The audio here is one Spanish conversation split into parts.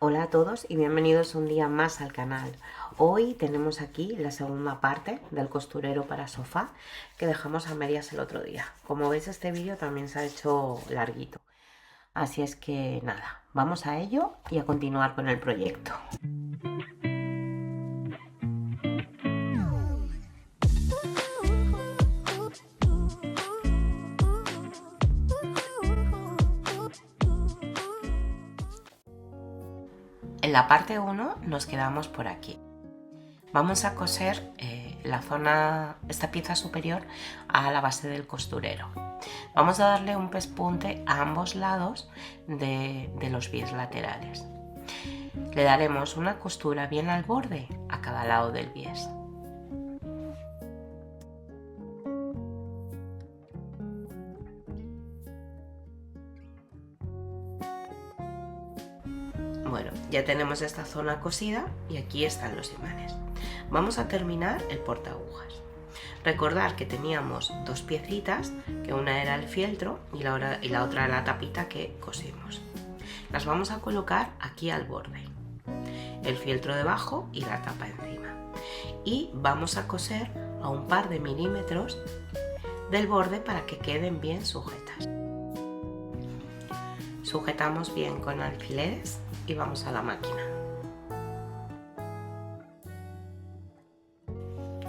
Hola a todos y bienvenidos un día más al canal. Hoy tenemos aquí la segunda parte del costurero para sofá que dejamos a medias el otro día. Como veis, este vídeo también se ha hecho larguito. Así es que nada, vamos a ello y a continuar con el proyecto. En la parte 1 nos quedamos por aquí. Vamos a coser esta pieza superior a la base del costurero. Vamos a darle un pespunte a ambos lados de los bies laterales. Le daremos una costura bien al borde a cada lado del bies. Bueno, ya tenemos esta zona cosida y aquí están los imanes. Vamos a terminar el portagujas. Recordar que teníamos dos piecitas, que una era el fieltro y la otra la tapita que cosimos. Las vamos a colocar aquí al borde, el fieltro debajo y la tapa encima. Y vamos a coser a un par de milímetros del borde para que queden bien sujetas. Sujetamos bien con alfileres y vamos a la máquina.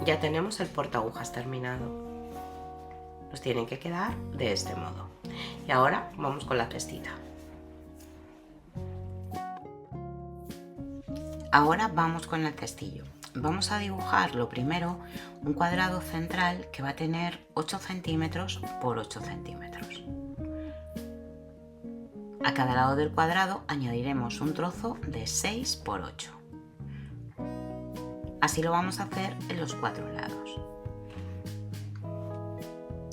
Ya tenemos el portagujas terminado. Nos tienen que quedar de este modo. Y ahora vamos con la cestita. Ahora vamos con el cestillo. Vamos a dibujar lo primero un cuadrado central que va a tener 8 centímetros por 8 centímetros. A cada lado del cuadrado añadiremos un trozo de 6 por 8. Así lo vamos a hacer en los 4 lados.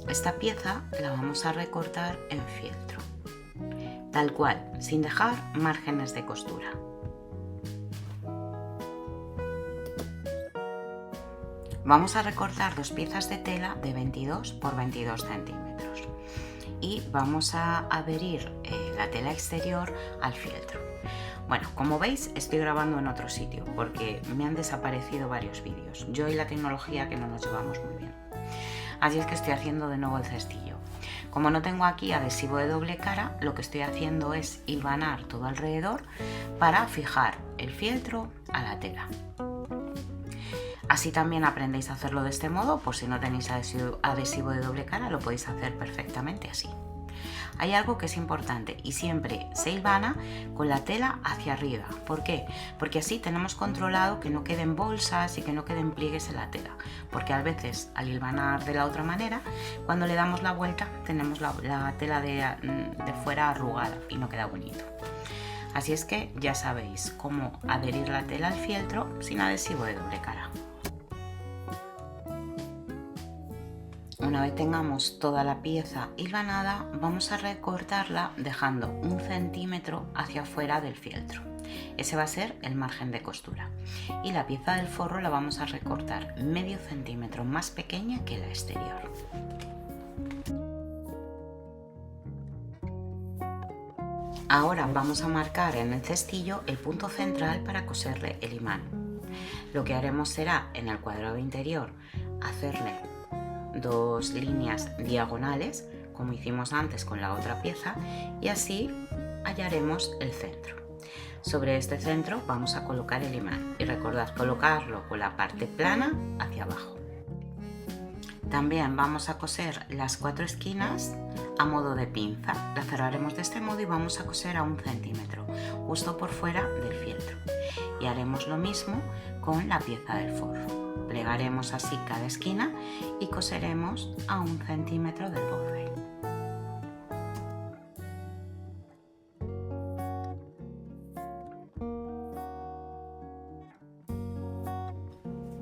Esta pieza la vamos a recortar en fieltro, tal cual, sin dejar márgenes de costura. Vamos a recortar dos piezas de tela de 22 por 22 centímetros y vamos a adherir la tela exterior al fieltro. Bueno, como veis, estoy grabando en otro sitio porque me han desaparecido varios vídeos. Yo y la tecnología que no nos llevamos muy bien. Así es que estoy haciendo de nuevo el cestillo. Como no tengo aquí adhesivo de doble cara, lo que estoy haciendo es hilvanar todo alrededor para fijar el fieltro a la tela. Así también aprendéis a hacerlo de este modo, por si no tenéis adhesivo de doble cara, lo podéis hacer perfectamente así. Hay algo que es importante y siempre se hilvana con la tela hacia arriba. ¿Por qué? Porque así tenemos controlado que no queden bolsas y que no queden pliegues en la tela. Porque a veces al hilvanar de la otra manera, cuando le damos la vuelta tenemos la tela de fuera arrugada y no queda bonito. Así es que ya sabéis cómo adherir la tela al fieltro sin adhesivo de doble cara. Una vez tengamos toda la pieza hilvanada, vamos a recortarla dejando 1 centímetro hacia afuera del fieltro. Ese va a ser el margen de costura. Y la pieza del forro la vamos a recortar medio centímetro más pequeña que la exterior. Ahora vamos a marcar en el cestillo el punto central para coserle el imán. Lo que haremos será en el cuadrado interior hacerle dos líneas diagonales como hicimos antes con la otra pieza y así hallaremos el centro. Sobre este centro vamos a colocar el imán y recordad colocarlo con la parte plana hacia abajo. También vamos a coser las 4 esquinas a modo de pinza. La cerraremos de este modo y vamos a coser a 1 centímetro justo por fuera del fieltro y haremos lo mismo con la pieza del forro. Plegaremos así cada esquina y coseremos a 1 centímetro del borde.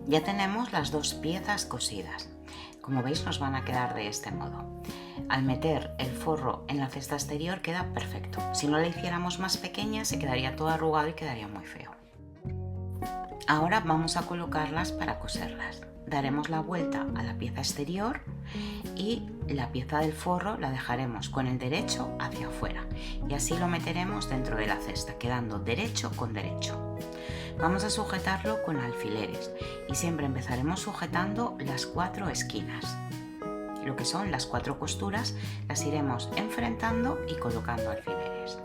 Ya tenemos las dos piezas cosidas. Como veis nos van a quedar de este modo. Al meter el forro en la cesta exterior queda perfecto. Si no la hiciéramos más pequeña se quedaría todo arrugado y quedaría muy feo. Ahora vamos a colocarlas para coserlas. Daremos la vuelta a la pieza exterior y la pieza del forro la dejaremos con el derecho hacia afuera y así lo meteremos dentro de la cesta, quedando derecho con derecho. Vamos a sujetarlo con alfileres y siempre empezaremos sujetando las 4 esquinas. Lo que son las 4 costuras las iremos enfrentando y colocando alfileres.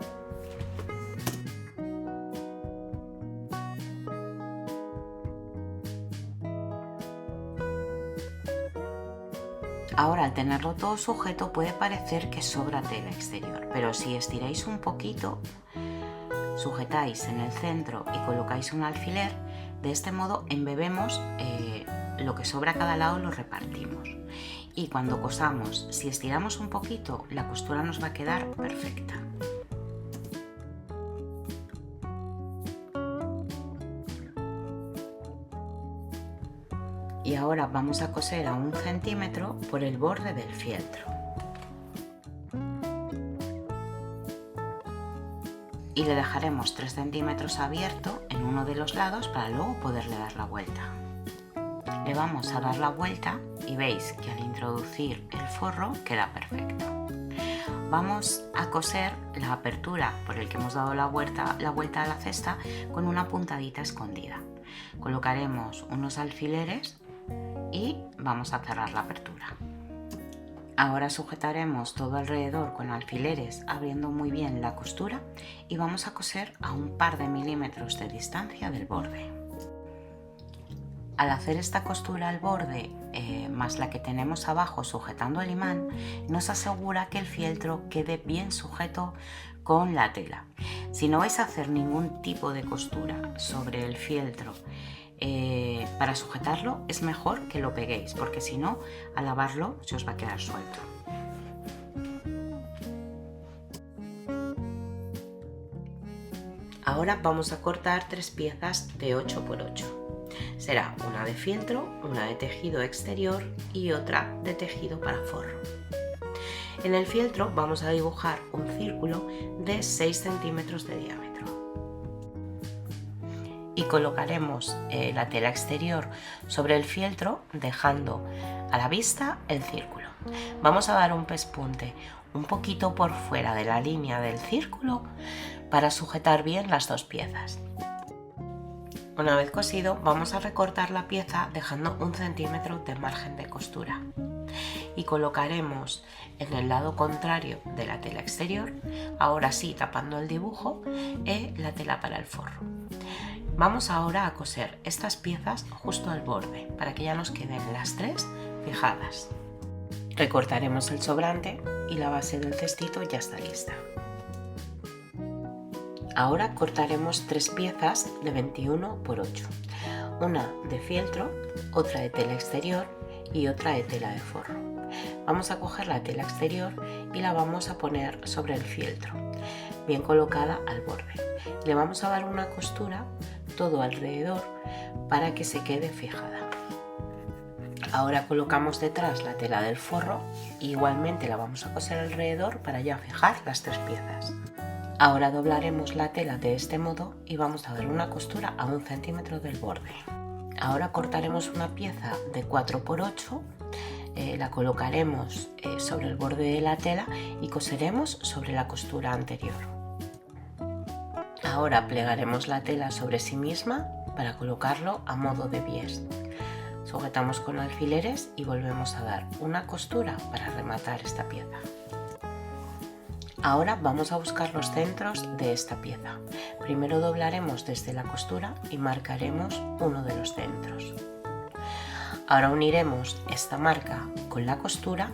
Ahora, al tenerlo todo sujeto puede parecer que sobra tela exterior, pero si estiráis un poquito, sujetáis en el centro y colocáis un alfiler, de este modo embebemos lo que sobra a cada lado, lo repartimos. Y cuando cosamos, si estiramos un poquito, la costura nos va a quedar perfecta. Y ahora vamos a coser a 1 centímetro por el borde del fieltro. Y le dejaremos 3 centímetros abierto en uno de los lados para luego poderle dar la vuelta. Le vamos a dar la vuelta y veis que al introducir el forro queda perfecto. Vamos a coser la apertura por el que hemos dado la vuelta a la cesta con una puntadita escondida. Colocaremos unos alfileres y vamos a cerrar la apertura. Ahora sujetaremos todo alrededor con alfileres abriendo muy bien la costura y vamos a coser a un par de milímetros de distancia del borde. Al hacer esta costura al borde más la que tenemos abajo sujetando el imán, nos asegura que el fieltro quede bien sujeto con la tela. Si no vais a hacer ningún tipo de costura sobre el fieltro para sujetarlo, es mejor que lo peguéis, porque si no, al lavarlo se os va a quedar suelto. Ahora vamos a cortar 3 piezas de 8 x 8. Será una de fieltro, una de tejido exterior y otra de tejido para forro. En el fieltro vamos a dibujar un círculo de 6 centímetros de diámetro. Y colocaremos la tela exterior sobre el fieltro dejando a la vista el círculo. Vamos a dar un pespunte un poquito por fuera de la línea del círculo para sujetar bien las 2 piezas. Una vez cosido, vamos a recortar la pieza dejando 1 centímetro de margen de costura y colocaremos en el lado contrario de la tela exterior, ahora sí tapando el dibujo, la tela para el forro. Vamos ahora a coser estas piezas justo al borde para que ya nos queden las 3 fijadas. Recortaremos el sobrante y la base del cestito ya está lista. Ahora cortaremos 3 piezas de 21 x 8, una de fieltro, otra de tela exterior y otra de tela de forro. Vamos a coger la tela exterior y la vamos a poner sobre el fieltro, bien colocada al borde. Le vamos a dar una costura todo alrededor para que se quede fijada. Ahora colocamos detrás la tela del forro y igualmente la vamos a coser alrededor para ya fijar las 3 piezas. Ahora doblaremos la tela de este modo y vamos a dar una costura a 1 centímetro del borde. Ahora cortaremos una pieza de 4 x 8, la colocaremos sobre el borde de la tela y coseremos sobre la costura anterior. Ahora plegaremos la tela sobre sí misma para colocarlo a modo de bies. Sujetamos con alfileres y volvemos a dar una costura para rematar esta pieza. Ahora vamos a buscar los centros de esta pieza. Primero doblaremos desde la costura y marcaremos uno de los centros. Ahora uniremos esta marca con la costura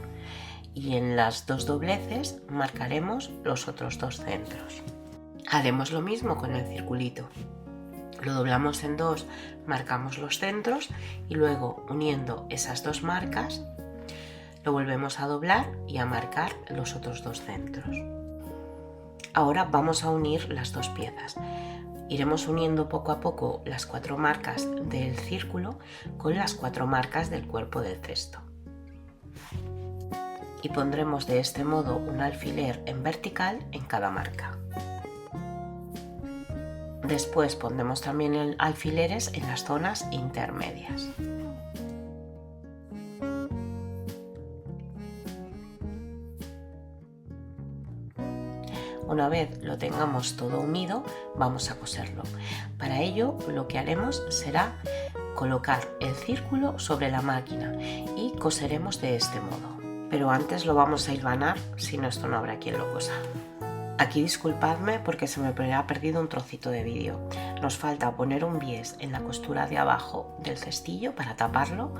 y en las 2 dobleces marcaremos los otros 2 centros. Haremos lo mismo con el circulito. Lo doblamos en 2, marcamos los centros y luego uniendo esas 2 marcas lo volvemos a doblar y a marcar los otros 2 centros. Ahora vamos a unir las 2 piezas. Iremos uniendo poco a poco las 4 marcas del círculo con las 4 marcas del cuerpo del cesto. Y pondremos de este modo un alfiler en vertical en cada marca. Después pondremos también alfileres en las zonas intermedias. Una vez lo tengamos todo unido, vamos a coserlo. Para ello, lo que haremos será colocar el círculo sobre la máquina y coseremos de este modo. Pero antes lo vamos a hilvanar, si no, esto no habrá quien lo cosa. Aquí disculpadme porque se me ha perdido un trocito de vídeo. Nos falta poner un bies en la costura de abajo del cestillo para taparlo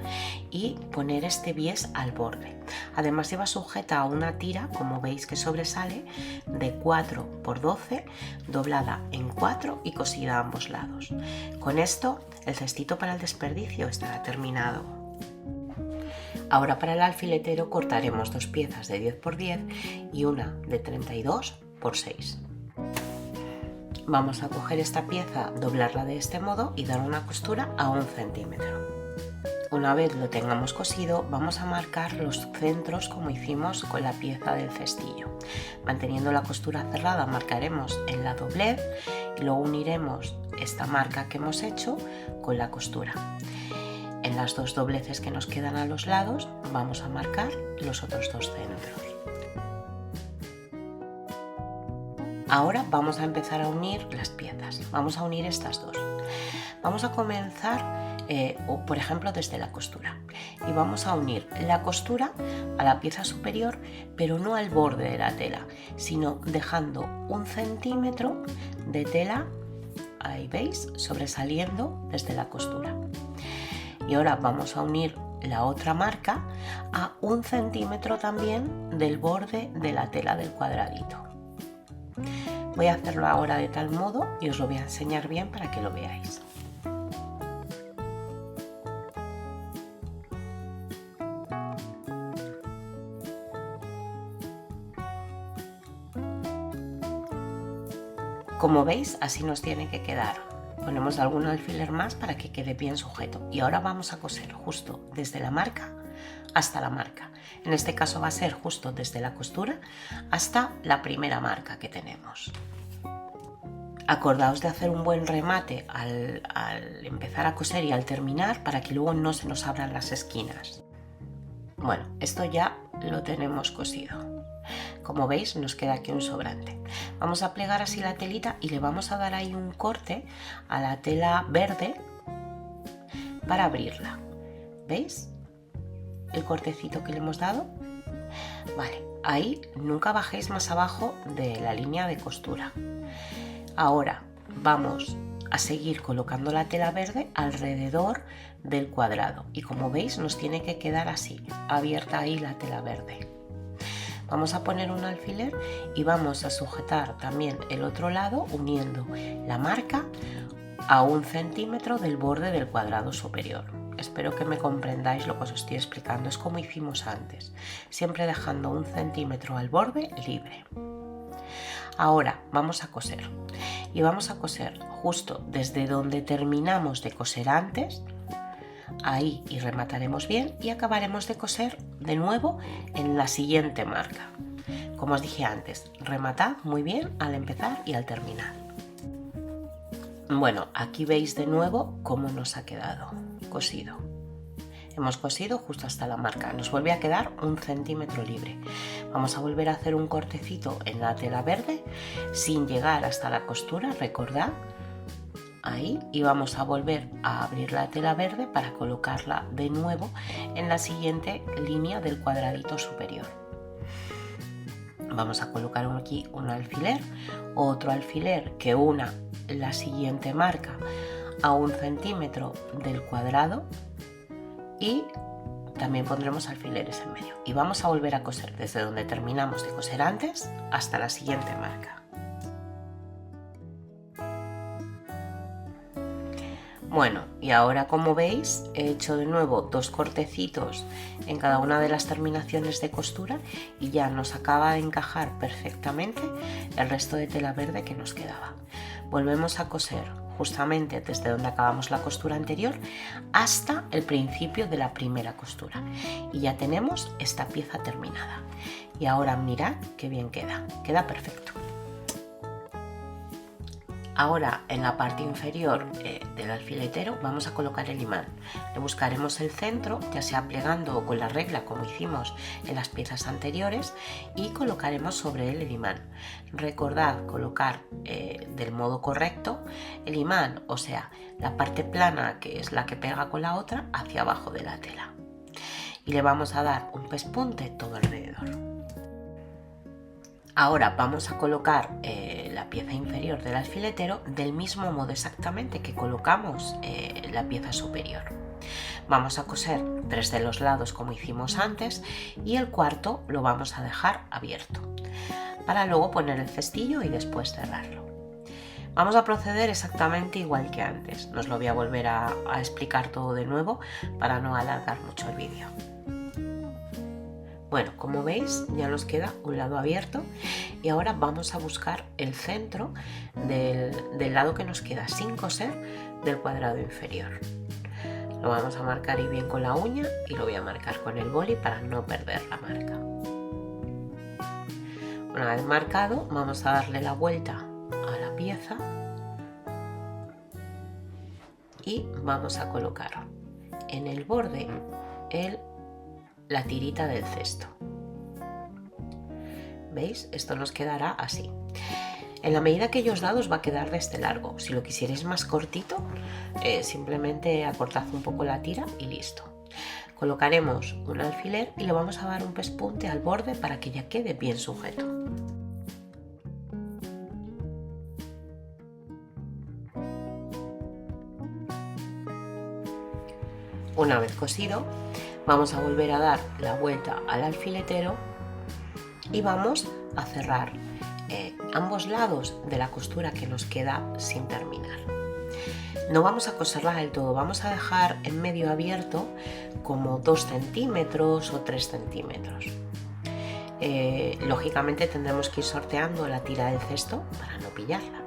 y poner este bies al borde. Además lleva sujeta a una tira, como veis que sobresale, de 4 por 12, doblada en 4 y cosida a ambos lados. Con esto el cestito para el desperdicio estará terminado. Ahora para el alfiletero cortaremos 2 piezas de 10 por 10 y una de 32 por 6. Vamos a coger esta pieza, doblarla de este modo y dar una costura a 1 centímetro. Una vez lo tengamos cosido, vamos a marcar los centros como hicimos con la pieza del cestillo. Manteniendo la costura cerrada, marcaremos en la doblez y luego uniremos esta marca que hemos hecho con la costura. En las 2 dobleces que nos quedan a los lados, vamos a marcar los otros 2 centros. Ahora vamos a empezar a unir las piezas. Vamos a unir estas dos. Vamos a comenzar, por ejemplo, desde la costura. Y vamos a unir la costura a la pieza superior, pero no al borde de la tela, sino dejando 1 centímetro de tela, ahí veis, sobresaliendo desde la costura. Y ahora vamos a unir la otra marca a 1 centímetro también del borde de la tela del cuadradito. Voy a hacerlo ahora de tal modo y os lo voy a enseñar bien para que lo veáis. Como veis, así nos tiene que quedar. Ponemos algún alfiler más para que quede bien sujeto. Y ahora vamos a coser justo desde la marca hasta la marca. En este caso va a ser justo desde la costura hasta la primera marca que tenemos. Acordaos de hacer un buen remate al empezar a coser y al terminar para que luego no se nos abran las esquinas. Bueno, esto ya lo tenemos cosido. Como veis, nos queda aquí un sobrante. Vamos a plegar así la telita y le vamos a dar ahí un corte a la tela verde para abrirla. ¿Veis el cortecito que le hemos dado? Vale, ahí nunca bajéis más abajo de la línea de costura. Ahora vamos a seguir colocando la tela verde alrededor del cuadrado y como veis nos tiene que quedar así, abierta ahí la tela verde. Vamos a poner un alfiler y vamos a sujetar también el otro lado uniendo la marca a 1 centímetro del borde del cuadrado superior. Espero que me comprendáis lo que os estoy explicando, es como hicimos antes, siempre dejando 1 centímetro al borde libre. Ahora vamos a coser y vamos a coser justo desde donde terminamos de coser antes, ahí, y remataremos bien y acabaremos de coser de nuevo en la siguiente marca. Como os dije antes, rematad muy bien al empezar y al terminar. Bueno, aquí veis de nuevo cómo nos ha quedado cosido. Hemos cosido justo hasta la marca, nos vuelve a quedar 1 centímetro libre. Vamos a volver a hacer un cortecito en la tela verde sin llegar hasta la costura, recordad, ahí, y vamos a volver a abrir la tela verde para colocarla de nuevo en la siguiente línea del cuadradito superior. Vamos a colocar aquí un alfiler, otro alfiler que una la siguiente marca a 1 centímetro del cuadrado y también pondremos alfileres en medio y vamos a volver a coser desde donde terminamos de coser antes hasta la siguiente marca. Bueno, y ahora como veis he hecho de nuevo 2 cortecitos en cada una de las terminaciones de costura y ya nos acaba de encajar perfectamente el resto de tela verde que nos quedaba. Volvemos a coser justamente desde donde acabamos la costura anterior hasta el principio de la primera costura y ya tenemos esta pieza terminada. Y ahora mirad qué bien queda perfecto. Ahora en la parte inferior del alfiletero vamos a colocar el imán. Le buscaremos el centro, ya sea plegando o con la regla como hicimos en las piezas anteriores, y colocaremos sobre él el imán. Recordad colocar del modo correcto el imán, o sea, la parte plana, que es la que pega con la otra, hacia abajo de la tela. Y le vamos a dar un pespunte todo alrededor. Ahora vamos a colocar la pieza inferior del alfiletero del mismo modo exactamente que colocamos la pieza superior. Vamos a coser 3 de los lados como hicimos antes y el cuarto lo vamos a dejar abierto para luego poner el cestillo y después cerrarlo. Vamos a proceder exactamente igual que antes. No os lo voy a volver a explicar todo de nuevo para no alargar mucho el vídeo. Bueno, como veis ya nos queda un lado abierto y ahora vamos a buscar el centro del lado que nos queda sin coser del cuadrado inferior. Lo vamos a marcar y bien con la uña y lo voy a marcar con el boli para no perder la marca. Una vez marcado vamos a darle la vuelta a la pieza y vamos a colocar en el borde la tirita del cesto. ¿Veis? Esto nos quedará así. En la medida que yo os he dado os va a quedar de este largo. Si lo quisierais más cortito, simplemente acortad un poco la tira y listo. Colocaremos un alfiler y le vamos a dar un pespunte al borde para que ya quede bien sujeto. Una vez cosido, vamos a volver a dar la vuelta al alfiletero y vamos a cerrar ambos lados de la costura que nos queda sin terminar. No vamos a coserla del todo, vamos a dejar en medio abierto como 2 centímetros o 3 centímetros. Lógicamente tendremos que ir sorteando la tira del cesto para no pillarla.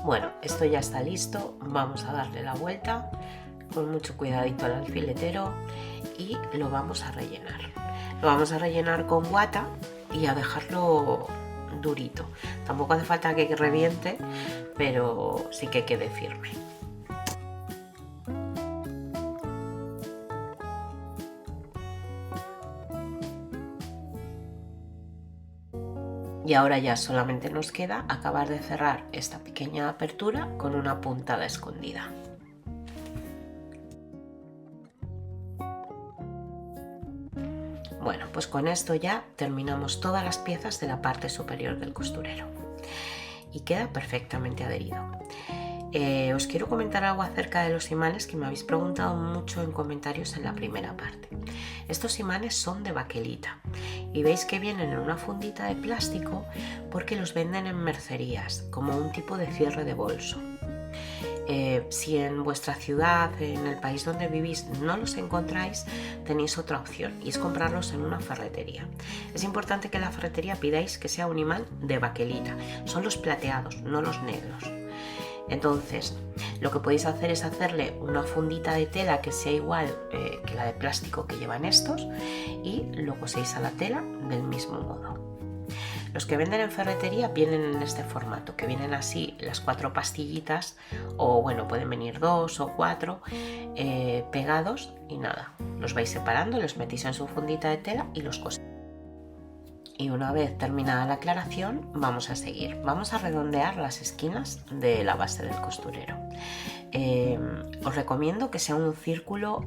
Bueno, esto ya está listo, vamos a darle la vuelta con mucho cuidadito al alfiletero y lo vamos a rellenar. Lo vamos a rellenar con guata y a dejarlo durito. Tampoco hace falta que reviente, pero sí que quede firme. Y ahora ya solamente nos queda acabar de cerrar esta pequeña apertura con una puntada escondida. Bueno, pues con esto ya terminamos todas las piezas de la parte superior del costurero y queda perfectamente adherido. Os quiero comentar algo acerca de los imanes que me habéis preguntado mucho en comentarios en la primera parte. Estos imanes son de baquelita y veis que vienen en una fundita de plástico porque los venden en mercerías como un tipo de cierre de bolso. Si en vuestra ciudad, en el país donde vivís, no los encontráis, tenéis otra opción y es comprarlos en una ferretería. Es importante que en la ferretería pidáis que sea un imán de baquelita, son los plateados, no los negros. Entonces, lo que podéis hacer es hacerle una fundita de tela que sea igual que la de plástico que llevan estos y lo coséis a la tela del mismo modo. Los que venden en ferretería vienen en este formato, que vienen así las 4 pastillitas, o bueno, pueden venir 2 o 4 pegados y nada, los vais separando, los metéis en su fundita de tela y los coséis. Y una vez terminada la aclaración vamos a seguir. Vamos a redondear las esquinas de la base del costurero. Os recomiendo que sea un círculo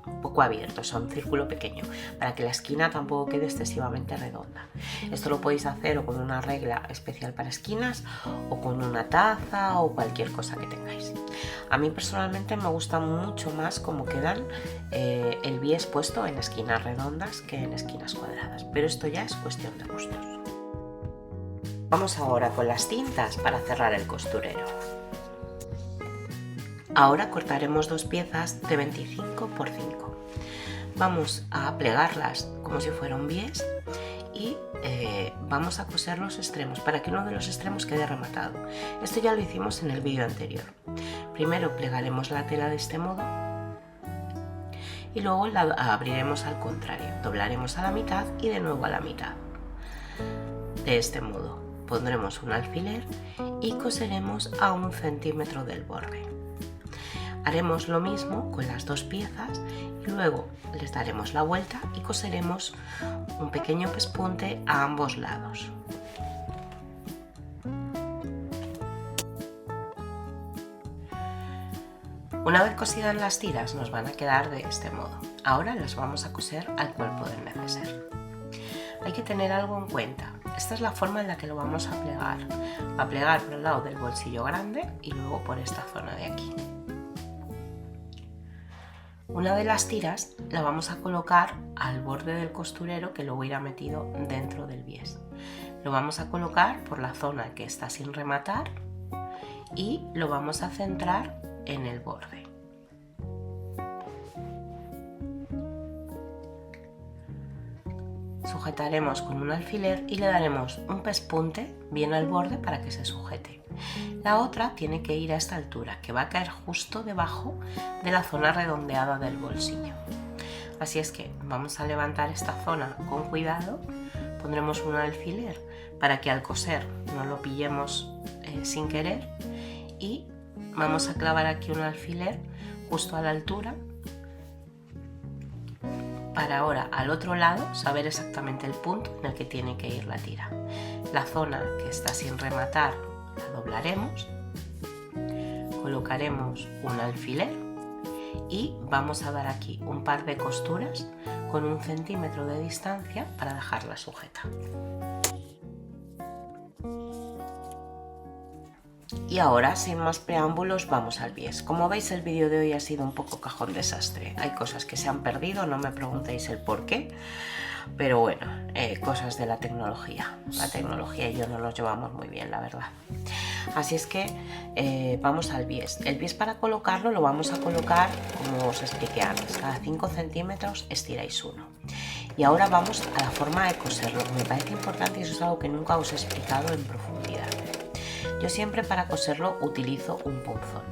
un poco abierto, o sea, un círculo pequeño, para que la esquina tampoco quede excesivamente redonda. Esto lo podéis hacer o con una regla especial para esquinas o con una taza o cualquier cosa que tengáis. A mí personalmente me gusta mucho más cómo quedan el bies puesto en esquinas redondas que en esquinas cuadradas, pero esto ya es cuestión de gustos. Vamos ahora con las cintas para cerrar el costurero. Ahora cortaremos dos piezas de 25 por 5. Vamos a plegarlas como si fuera un bies y vamos a coser los extremos para que uno de los extremos quede rematado. Esto ya lo hicimos en el vídeo anterior. Primero plegaremos la tela de este modo y luego la abriremos al contrario, doblaremos a la mitad y de nuevo a la mitad. De este modo pondremos un alfiler y coseremos a 1 centímetro del borde. Haremos lo mismo con las dos piezas y luego les daremos la vuelta y coseremos un pequeño pespunte a ambos lados. Una vez cosidas las tiras nos van a quedar de este modo. Ahora las vamos a coser al cuerpo del neceser. Hay que tener algo en cuenta. Esta es la forma en la que lo vamos a plegar. Va a plegar por el lado del bolsillo grande y luego por esta zona de aquí. Una de las tiras la vamos a colocar al borde del costurero que luego irá metido dentro del bies. Lo vamos a colocar por la zona que está sin rematar y lo vamos a centrar en el borde. Sujetaremos con un alfiler y le daremos un pespunte bien al borde para que se sujete. La otra tiene que ir a esta altura, que va a caer justo debajo de la zona redondeada del bolsillo. Así es que vamos a levantar esta zona con cuidado, pondremos un alfiler para que al coser no lo pillemos sin querer y vamos a clavar aquí un alfiler justo a la altura para ahora al otro lado saber exactamente el punto en el que tiene que ir la tira. La zona que está sin rematar la doblaremos, colocaremos un alfiler y vamos a dar aquí un par de costuras con 1 centímetro de distancia para dejarla sujeta. Y ahora, sin más preámbulos, vamos al bies. Como veis, el vídeo de hoy ha sido un poco cajón desastre. Hay cosas que se han perdido, no me preguntéis el por qué, pero bueno, cosas de la tecnología. La tecnología y yo no nos llevamos muy bien, la verdad. Así es que vamos al bies. El bies, para colocarlo lo vamos a colocar como os expliqué antes. Cada 5 centímetros estiráis uno. Y ahora vamos a la forma de coserlo. Me parece importante y eso es algo que nunca os he explicado en profundidad. Yo siempre para coserlo utilizo un punzón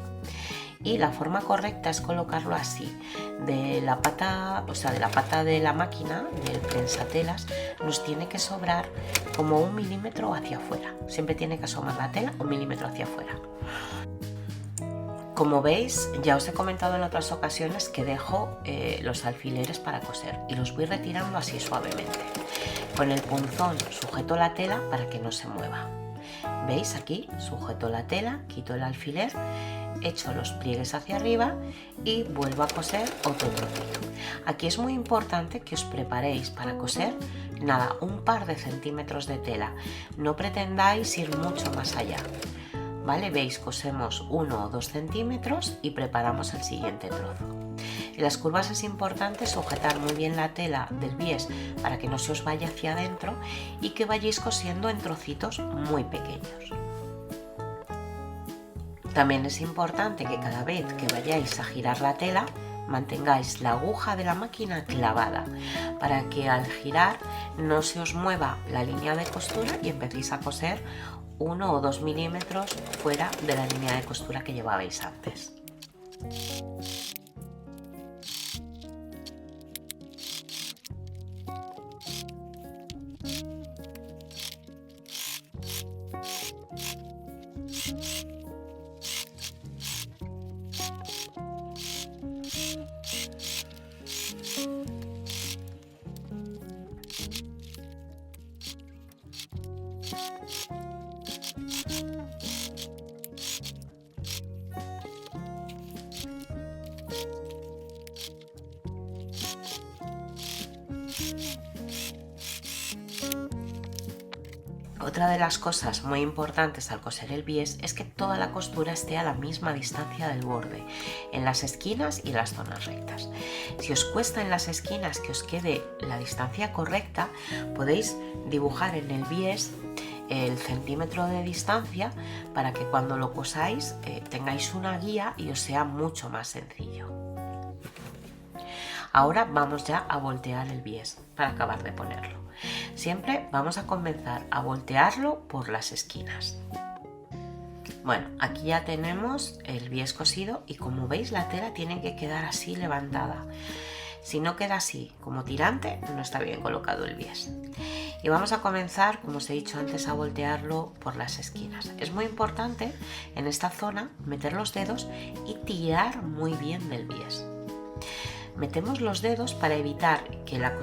y la forma correcta es colocarlo así, de la pata, de la pata de la máquina, del prensatelas, nos tiene que sobrar como 1 milímetro hacia afuera. Siempre tiene que asomar la tela 1 milímetro hacia afuera. Como veis, ya os he comentado en otras ocasiones que dejo los alfileres para coser y los voy retirando así suavemente. Con el punzón sujeto la tela para que no se mueva. ¿Veis? Aquí sujeto la tela, quito el alfiler, echo los pliegues hacia arriba y vuelvo a coser otro trocito. Aquí es muy importante que os preparéis para coser nada, un par de centímetros de tela. No pretendáis ir mucho más allá. ¿Vale? ¿Veis? Cosemos 1 o 2 centímetros y preparamos el siguiente trozo. En las curvas es importante sujetar muy bien la tela del bies para que no se os vaya hacia adentro y que vayáis cosiendo en trocitos muy pequeños. También es importante que cada vez que vayáis a girar la tela mantengáis la aguja de la máquina clavada para que al girar no se os mueva la línea de costura y empecéis a coser 1 o 2 milímetros fuera de la línea de costura que llevabais antes. Otra de las cosas muy importantes al coser el bies es que toda la costura esté a la misma distancia del borde, en las esquinas y en las zonas rectas. Si os cuesta en las esquinas que os quede la distancia correcta, podéis dibujar en el bies el centímetro de distancia para que cuando lo cosáis tengáis una guía y os sea mucho más sencillo. Ahora vamos ya a voltear el bies para acabar de ponerlo. Siempre vamos a comenzar a voltearlo por las esquinas. Bueno, aquí ya tenemos el bies cosido y como veis la tela tiene que quedar así levantada. Si no queda así como tirante, no está bien colocado el bies. Y vamos a comenzar, como os he dicho antes, a voltearlo por las esquinas. Es muy importante en esta zona meter los dedos y tirar muy bien del bies. Metemos los dedos para evitar que la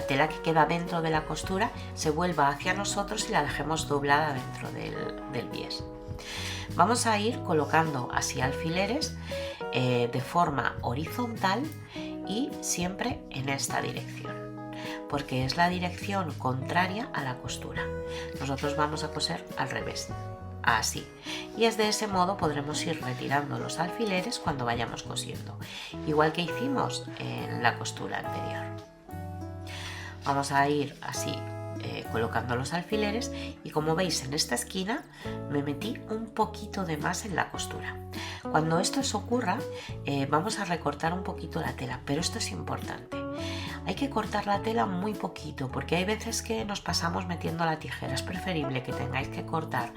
tela que queda dentro de la costura se vuelva hacia nosotros y la dejemos doblada dentro del bies. Vamos a ir colocando así alfileres de forma horizontal y siempre en esta dirección, porque es la dirección contraria a la costura. Nosotros vamos a coser al revés, así, y es de ese modo podremos ir retirando los alfileres cuando vayamos cosiendo, igual que hicimos en la costura anterior. Vamos a ir así colocando los alfileres y como veis en esta esquina me metí un poquito de más en la costura. Cuando esto os ocurra vamos a recortar un poquito la tela, pero esto es importante. Hay que cortar la tela muy poquito porque hay veces que nos pasamos metiendo la tijera. Es preferible que tengáis que cortar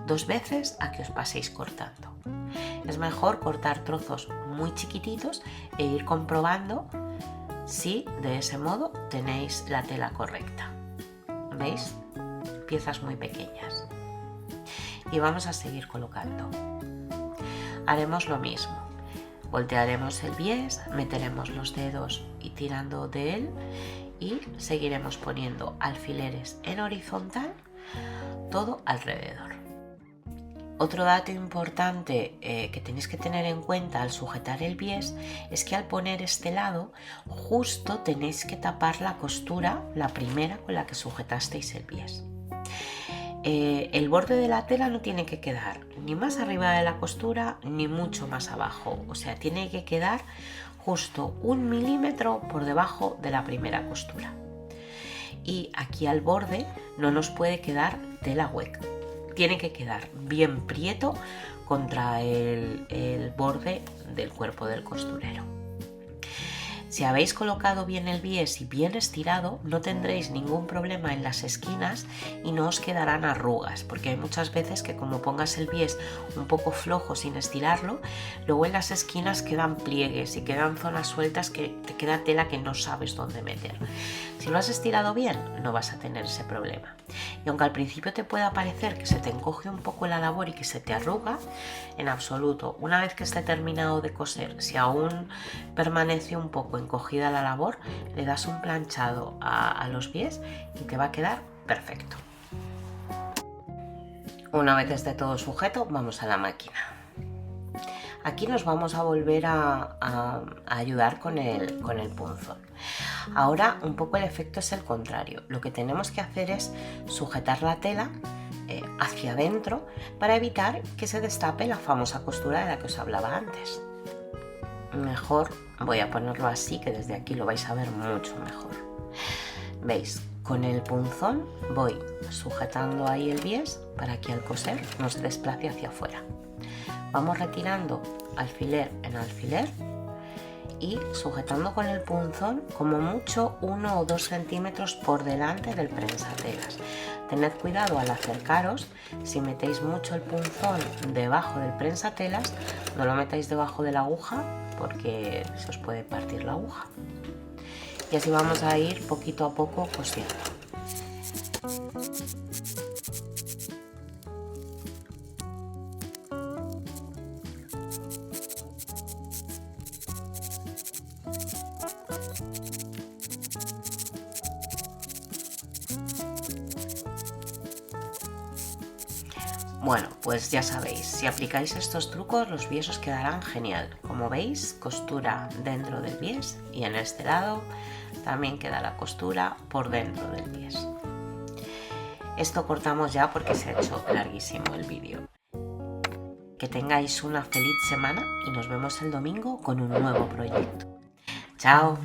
2 veces a que os paséis cortando. Es mejor cortar trozos muy chiquititos e ir comprobando si de ese modo tenéis la tela correcta. ¿Veis? Piezas muy pequeñas. Y vamos a seguir colocando. Haremos lo mismo. Voltearemos el bies, meteremos los dedos y tirando de él y seguiremos poniendo alfileres en horizontal todo alrededor. Otro dato importante que tenéis que tener en cuenta al sujetar el bies es que al poner este lado justo tenéis que tapar la costura, la primera con la que sujetasteis el bies. El borde de la tela no tiene que quedar ni más arriba de la costura ni mucho más abajo, o sea, tiene que quedar justo 1 milímetro por debajo de la primera costura. Y aquí al borde no nos puede quedar tela hueca, tiene que quedar bien prieto contra el borde del cuerpo del costurero. Si habéis colocado bien el bies y bien estirado, no tendréis ningún problema en las esquinas y no os quedarán arrugas, porque hay muchas veces que como pongas el bies un poco flojo sin estirarlo, luego en las esquinas quedan pliegues y quedan zonas sueltas que te queda tela que no sabes dónde meter. Si lo has estirado bien, no vas a tener ese problema. Y aunque al principio te pueda parecer que se te encoge un poco la labor y que se te arruga, en absoluto. Una vez que esté terminado de coser, si aún permanece un poco encogida la labor, le das un planchado a los pies y te va a quedar perfecto. Una vez esté todo sujeto, vamos a la máquina. Aquí nos vamos a volver a ayudar con el punzón. Ahora un poco el efecto es el contrario. Lo que tenemos que hacer es sujetar la tela hacia adentro para evitar que se destape la famosa costura de la que os hablaba antes. Mejor voy a ponerlo así, que desde aquí lo vais a ver mucho mejor. ¿Veis? Con el punzón voy sujetando ahí el bies para que al coser no se desplace hacia afuera. Vamos retirando alfiler en alfiler y sujetando con el punzón como mucho 1 o 2 centímetros por delante del prensatelas. Tened cuidado al acercaros, si metéis mucho el punzón debajo del prensatelas, no lo metáis debajo de la aguja porque se os puede partir la aguja. Y así vamos a ir poquito a poco cosiendo. Bueno, pues ya sabéis, si aplicáis estos trucos los bies os quedarán genial. Como veis, costura dentro del bies y en este lado también queda la costura por dentro del bies. Esto cortamos ya porque se ha hecho larguísimo el vídeo. Que tengáis una feliz semana y nos vemos el domingo con un nuevo proyecto. ¡Chao!